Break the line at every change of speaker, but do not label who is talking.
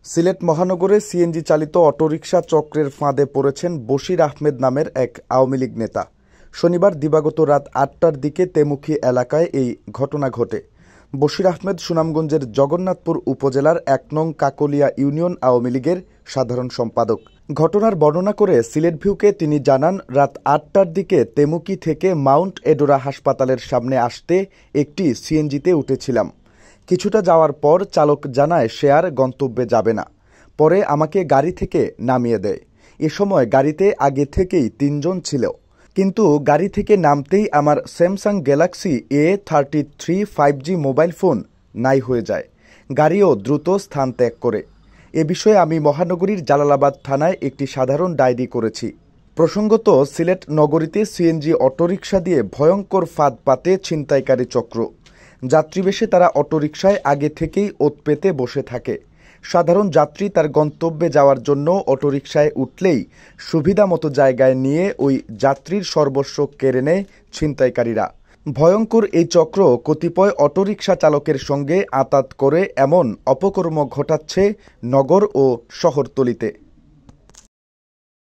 Sylhet মহানগরে CNG চালিত autorickshaw চক্রের ফাঁদে পড়েছেন বশির আহমেদ নামের এক আওয়ামী লীগ নেতা। শনিবার দিবাগত রাত ৮টার দিকে তেমুখী এলাকায় এই ঘটনা ঘটে। বশির আহমেদ সুনামগঞ্জের জগন্নাথপুর উপজেলার ১ নং কাকলিয়া ইউনিয়ন আওয়ামী লীগের সাধারণ সম্পাদক। ঘটনার বর্ণনা করে সিলেট ভিউকে তিনি জানান, রাত ৮টার দিকে তেমুকী থেকে মাউন্ট এডোরা হাসপাতালের সামনে আসতে একটি সিএনজিতে উঠেছিলাম। কিছুটা যাওয়ার পর চালক জানায় সে আর গন্তব্যে যাবে না। পরে আমাকে গাড়ি থেকে নামিয়ে দেয়। এ সময় গাড়িতে আগে থেকেই ৩ জন ছিল, কিন্তু গাড়ি থেকে নামতেই আমার Samsung Galaxy A33 5G mobile phone নাই হয়ে যায়। গাড়িও দ্রুত স্থান ত্যাগ করে। এ বিষয়ে আমি মহানগরীর জালালাবাদ থানায় একটি সাধারণ ডায়েরি করেছি। প্রসঙ্গত, সিলেট নগরীতে সিএনজি অটোরিকশা দিয়ে ভয়ঙ্কর ফাঁদ পাতে ছিনতাইকারী চক্র। যাত্রীবেশে তারা অটোরিকশায় আগে থেকেই ওত পেতে বসে থাকে। সাধারণ যাত্রী তার গন্তব্যে যাওয়ার জন্য অটোরিকশায় উঠলেই সুবিধামতো জায়গায় নিয়ে ওই যাত্রীর সর্বস্ব কেড়ে নেয় ছিনতাইকারীরা। ভয়ঙ্কর এই চক্র কতিপয় অটোরিকশা চালকের সঙ্গে আঁতাত করে এমন অপকর্ম ঘটাচ্ছে নগর ও শহরতলিতে।